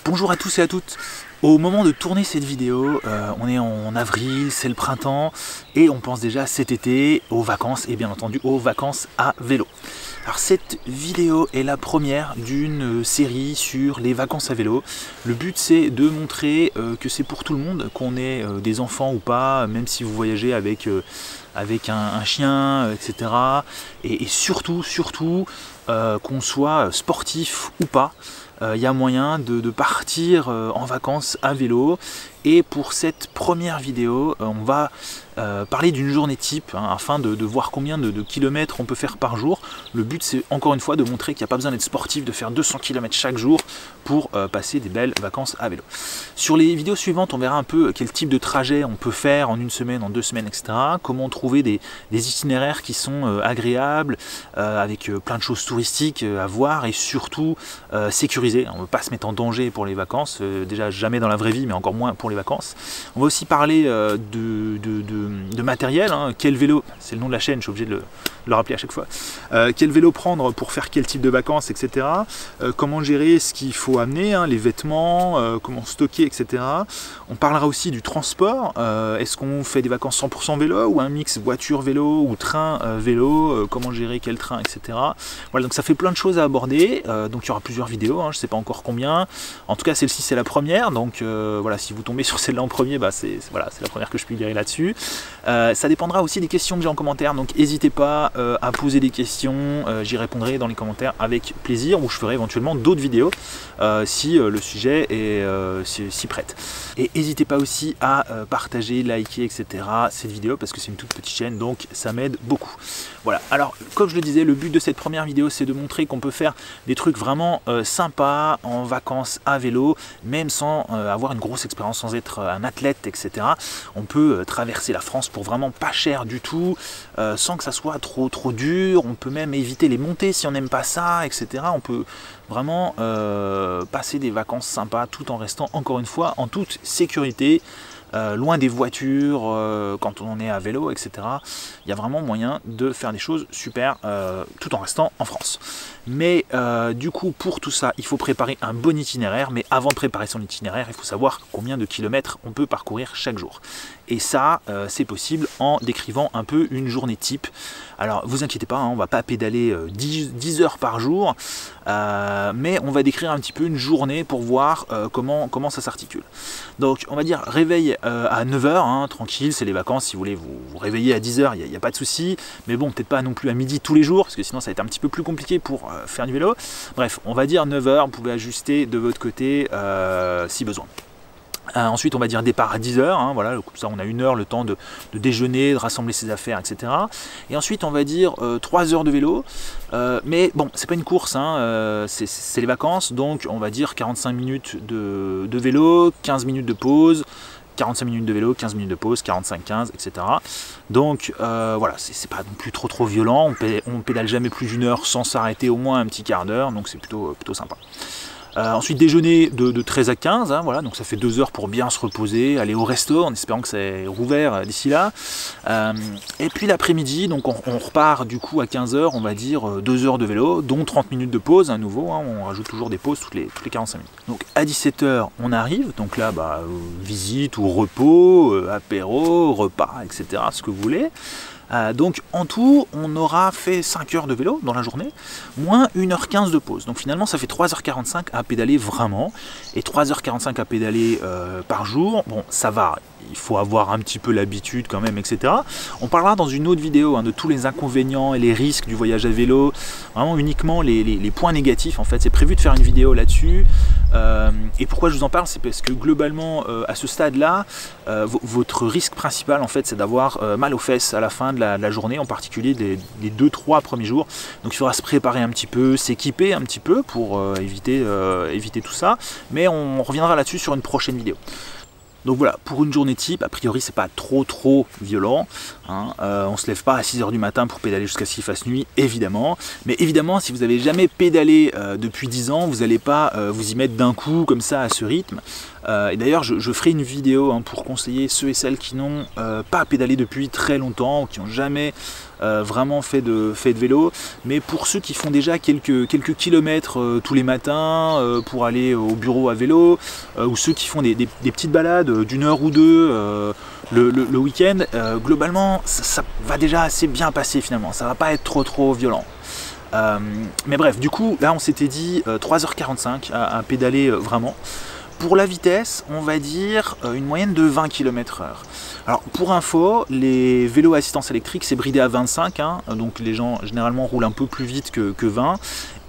Bonjour à tous et à toutes. Au moment de tourner cette vidéo, on est en avril, c'est le printemps et on pense déjà cet été aux vacances et bien entendu aux vacances à vélo. Alors cette vidéo est la première d'une série sur les vacances à vélo. Le but c'est de montrer que c'est pour tout le monde, qu'on ait des enfants ou pas, même si vous voyagez avec un chien, etc. Et surtout qu'on soit sportif ou pas. Il y a moyen de partir en vacances à vélo. Et pour cette première vidéo, on va parler d'une journée type afin de voir combien de kilomètres on peut faire par jour. Le but c'est encore une fois de montrer qu'il n'y a pas besoin d'être sportif, de faire 200 km chaque jour pour passer des belles vacances à vélo. Sur les vidéos suivantes, on verra un peu quel type de trajet on peut faire en une semaine, en 2 semaines, etc. Comment trouver des itinéraires qui sont agréables, avec plein de choses touristiques à voir et surtout sécurisées. On ne veut pas se mettre en danger pour les vacances, déjà jamais dans la vraie vie, mais encore moins pour les vacances. On va aussi parler de matériel, quel vélo, c'est le nom de la chaîne, je suis obligé de le rappeler à chaque fois, quel vélo prendre pour faire quel type de vacances, etc. Comment gérer ce qu'il faut amener, les vêtements, comment stocker, etc. On parlera aussi du transport, est-ce qu'on fait des vacances 100% vélo ou un mix voiture-vélo ou train-vélo, comment gérer quel train, etc. Voilà, donc ça fait plein de choses à aborder, donc il y aura plusieurs vidéos, je ne sais pas encore combien, en tout cas celle-ci c'est la première, donc voilà, si vous tombez sur celle-là en premier, c'est la première que je publierai là-dessus. Ça dépendra aussi des questions que j'ai en commentaire, donc n'hésitez pas à poser des questions, j'y répondrai dans les commentaires avec plaisir, ou je ferai éventuellement d'autres vidéos si le sujet s'y prête. Et n'hésitez pas aussi à partager, liker, etc. cette vidéo, parce que c'est une toute petite chaîne, donc ça m'aide beaucoup. Voilà, alors comme je le disais, le but de cette première vidéo c'est de montrer qu'on peut faire des trucs vraiment sympas en vacances à vélo, même sans avoir une grosse expérience, sans être un athlète, etc. On peut traverser la France pour vraiment pas cher du tout, sans que ça soit trop dur. On peut même éviter les montées si on n'aime pas ça, etc. On peut vraiment passer des vacances sympas tout en restant encore une fois en toute sécurité, loin des voitures quand on est à vélo, etc. Il y a vraiment moyen de faire des choses super tout en restant en France. Mais du coup, pour tout ça, il faut préparer un bon itinéraire. Mais avant de préparer son itinéraire, il faut savoir combien de kilomètres on peut parcourir chaque jour. Et ça, c'est possible en décrivant un peu une journée type. Alors, vous inquiétez pas, on ne va pas pédaler 10 heures par jour, mais on va décrire un petit peu une journée pour voir comment ça s'articule. Donc, on va dire réveil à 9 h, tranquille, c'est les vacances. Si vous voulez vous réveiller à 10 h, il n'y a pas de souci. Mais bon, peut-être pas non plus à midi tous les jours, parce que sinon ça va être un petit peu plus compliqué pour faire du vélo. Bref, on va dire 9 h, vous pouvez ajuster de votre côté si besoin. Ensuite on va dire départ à 10 h, voilà, comme ça on a 1 heure le temps de déjeuner, de rassembler ses affaires, etc. Et ensuite on va dire 3 heures de vélo, mais bon c'est pas une course, c'est les vacances, donc on va dire 45 minutes de vélo, 15 minutes de pause, 45 minutes de vélo, 15 minutes de pause, 45-15, etc. Donc voilà, c'est pas non plus trop violent, on pédale jamais plus d'1 heure sans s'arrêter au moins un petit quart d'heure, donc c'est plutôt sympa. Ensuite déjeuner de 13 à 15, voilà, donc ça fait 2 heures pour bien se reposer, aller au resto en espérant que c'est rouvert d'ici là. Et puis l'après-midi, donc on repart du coup à 15 h, on va dire 2 heures de vélo, dont 30 minutes de pause à nouveau, on rajoute toujours des pauses toutes les 45 minutes. Donc à 17 h on arrive, donc là visite ou repos, apéro, repas, etc. ce que vous voulez. Donc en tout, on aura fait 5 heures de vélo dans la journée, moins 1h15 de pause. Donc finalement, ça fait 3h45 à pédaler vraiment, et 3h45 à pédaler par jour, bon, ça va. Il faut avoir un petit peu l'habitude quand même, etc. On parlera dans une autre vidéo de tous les inconvénients et les risques du voyage à vélo, vraiment uniquement les points négatifs en fait. C'est prévu de faire une vidéo là-dessus. Et pourquoi je vous en parle, c'est parce que globalement, à ce stade-là, votre risque principal en fait, c'est d'avoir mal aux fesses à la fin de la journée, en particulier les 2-3 premiers jours. Donc il faudra se préparer un petit peu, s'équiper un petit peu pour éviter tout ça. Mais on reviendra là-dessus sur une prochaine vidéo. Donc voilà, pour une journée type, a priori c'est pas trop violent, on se lève pas à 6 h du matin pour pédaler jusqu'à ce qu'il fasse nuit, évidemment, mais évidemment si vous n'avez jamais pédalé depuis 10 ans, vous n'allez pas vous y mettre d'un coup comme ça à ce rythme. Et d'ailleurs je ferai une vidéo pour conseiller ceux et celles qui n'ont pas pédalé depuis très longtemps, ou qui n'ont jamais vraiment fait de vélo, mais pour ceux qui font déjà quelques kilomètres tous les matins pour aller au bureau à vélo, ou ceux qui font des petites balades d'une heure ou deux le week-end, globalement ça va déjà assez bien passer finalement, ça va pas être trop violent. Mais bref, du coup là on s'était dit 3h45 à pédaler vraiment. Pour la vitesse, on va dire une moyenne de 20 km/h. Alors pour info, les vélos à assistance électrique c'est bridé à 25, hein, donc les gens généralement roulent un peu plus vite que 20,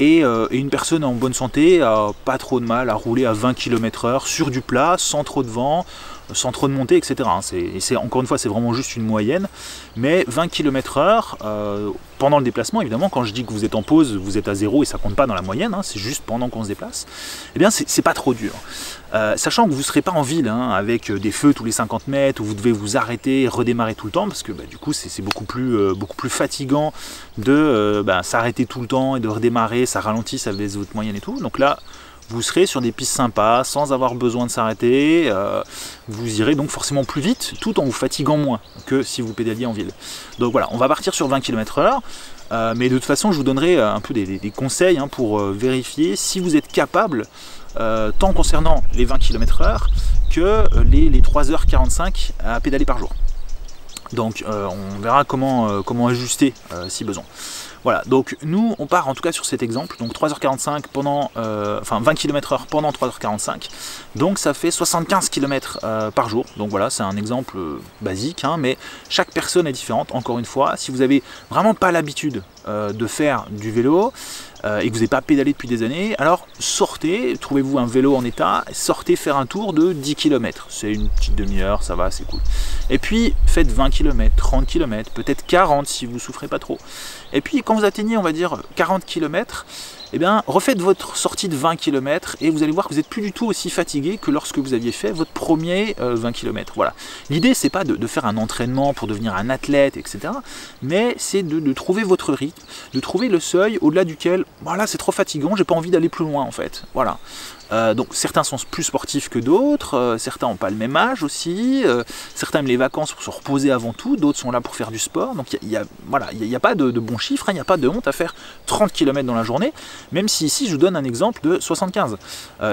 et une personne en bonne santé a pas trop de mal à rouler à 20 km/h sur du plat, sans trop de vent, sans trop de montée, etc. Encore une fois, c'est vraiment juste une moyenne, mais 20 km/h pendant le déplacement, évidemment, quand je dis que vous êtes en pause, vous êtes à 0 et ça compte pas dans la moyenne, hein, c'est juste pendant qu'on se déplace, eh bien c'est pas trop dur. Sachant que vous ne serez pas en ville, hein, avec des feux tous les 50 mètres, où vous devez vous arrêter, redémarrer tout le temps, parce que du coup c'est beaucoup plus fatigant de s'arrêter tout le temps et de redémarrer, ça ralentit, ça baisse votre moyenne et tout. Donc là, vous serez sur des pistes sympas, sans avoir besoin de s'arrêter, vous irez donc forcément plus vite, tout en vous fatiguant moins que si vous pédaliez en ville. Donc voilà, on va partir sur 20 km/h, mais de toute façon je vous donnerai un peu des conseils, hein, pour vérifier si vous êtes capable, tant concernant les 20 km/h que les 3h45 à pédaler par jour. Donc on verra comment ajuster si besoin. Voilà, donc nous on part en tout cas sur cet exemple, donc 3h45 pendant, 20 km/h pendant 3h45, donc ça fait 75 km par jour. Donc voilà, c'est un exemple basique, hein, mais chaque personne est différente. Encore une fois, si vous avez vraiment pas l'habitude de faire du vélo, et que vous n'avez pas pédalé depuis des années, alors sortez, trouvez-vous un vélo en état, sortez faire un tour de 10 km. C'est une petite demi-heure, ça va, c'est cool. Et puis faites 20 km, 30 km, peut-être 40 si vous ne souffrez pas trop. Et puis quand vous atteignez, on va dire, 40 km, eh bien, refaites votre sortie de 20 km et vous allez voir que vous n'êtes plus du tout aussi fatigué que lorsque vous aviez fait votre premier 20 km. Voilà. L'idée, c'est pas de faire un entraînement pour devenir un athlète, etc. Mais c'est de trouver votre rythme, de trouver le seuil au-delà duquel, voilà, c'est trop fatigant, j'ai pas envie d'aller plus loin en fait. Voilà. Donc certains sont plus sportifs que d'autres, certains n'ont pas le même âge aussi, certains aiment les vacances pour se reposer avant tout, d'autres sont là pour faire du sport. Donc il n'y a pas de bon chiffre, il n'y a pas de honte à faire 30 km dans la journée, même si ici je vous donne un exemple de 75.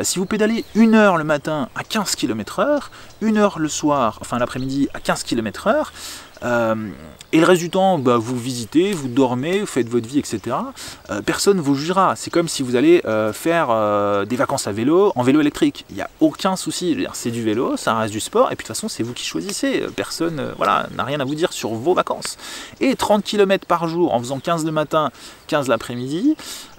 Si vous pédalez 1 heure le matin à 15 km/h, 1 heure le soir, enfin l'après-midi à 15 km/h, et le reste du temps, vous visitez, vous dormez, vous faites votre vie, etc. Personne ne vous jugera. C'est comme si vous allez faire des vacances à vélo, en vélo électrique. Il n'y a aucun souci. C'est du vélo, ça reste du sport, et puis de toute façon, c'est vous qui choisissez. Personne n'a rien à vous dire sur vos vacances. Et 30 km par jour, en faisant 15 le matin, 15 l'après-midi,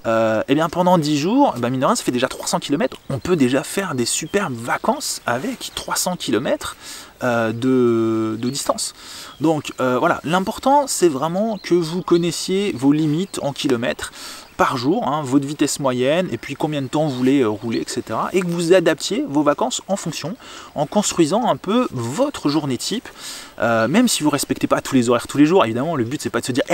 et bien pendant 10 jours, mine de rien, ça fait déjà 300 km. On peut déjà faire des superbes vacances avec 300 km de distance. Donc voilà, l'important c'est vraiment que vous connaissiez vos limites en kilomètres par jour, hein, votre vitesse moyenne, et puis combien de temps vous voulez rouler, etc. Et que vous adaptiez vos vacances en fonction, en construisant un peu votre journée type, même si vous ne respectez pas tous les horaires tous les jours. Évidemment, le but c'est pas de se dire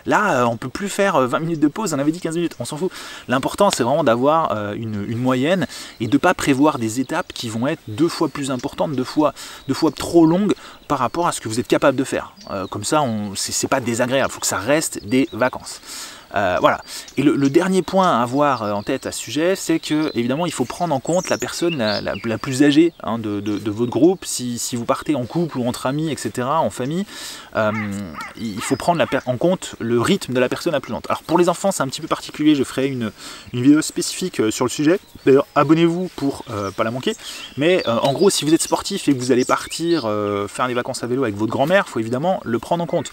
là on peut plus faire 20 minutes de pause, on avait dit 15 minutes, on s'en fout. L'important c'est vraiment d'avoir une moyenne et de ne pas prévoir des étapes qui vont être 2 fois plus importantes, deux fois trop longues par rapport à ce que vous êtes capable de faire. Comme ça, c'est pas désagréable, il faut que ça reste des vacances. Voilà. Et le dernier point à avoir en tête à ce sujet, c'est que évidemment il faut prendre en compte la personne la plus âgée, hein, de votre groupe. Si vous partez en couple ou entre amis, etc., en famille, il faut prendre en compte le rythme de la personne la plus lente. Alors pour les enfants c'est un petit peu particulier, je ferai une vidéo spécifique sur le sujet. D'ailleurs abonnez-vous pour pas la manquer. Mais en gros, si vous êtes sportif et que vous allez partir faire des vacances à vélo avec votre grand-mère, il faut évidemment le prendre en compte.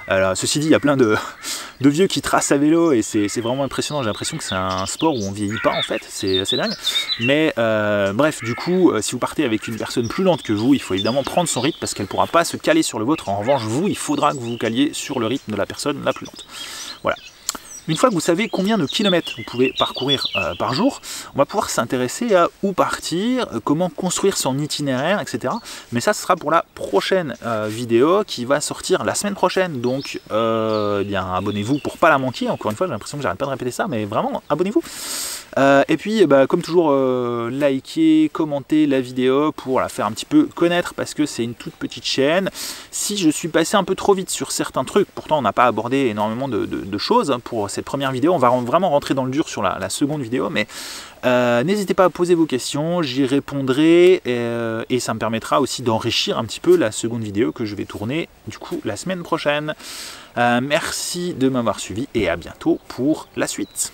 Alors, ceci dit, il y a plein de vieux qui tracent à vélo et c'est vraiment impressionnant. J'ai l'impression que c'est un sport où on vieillit pas en fait, c'est assez dingue. Mais bref, du coup, si vous partez avec une personne plus lente que vous, il faut évidemment prendre son rythme parce qu'elle ne pourra pas se caler sur le vôtre. En revanche, vous, il faudra que vous vous caliez sur le rythme de la personne la plus lente. Voilà. Une fois que vous savez combien de kilomètres vous pouvez parcourir par jour, on va pouvoir s'intéresser à où partir, comment construire son itinéraire, etc. Mais ça, ce sera pour la prochaine vidéo qui va sortir la semaine prochaine. Donc, eh bien, abonnez-vous pour pas la manquer. Encore une fois, j'ai l'impression que j'arrête pas de répéter ça, mais vraiment, abonnez-vous. Et puis, comme toujours, likez, commentez la vidéo pour la faire un petit peu connaître parce que c'est une toute petite chaîne. Si je suis passé un peu trop vite sur certains trucs, pourtant on n'a pas abordé énormément de choses pour cette première vidéo, on va vraiment rentrer dans le dur sur la seconde vidéo, mais n'hésitez pas à poser vos questions, j'y répondrai et ça me permettra aussi d'enrichir un petit peu la seconde vidéo que je vais tourner du coup la semaine prochaine. Merci de m'avoir suivi et à bientôt pour la suite.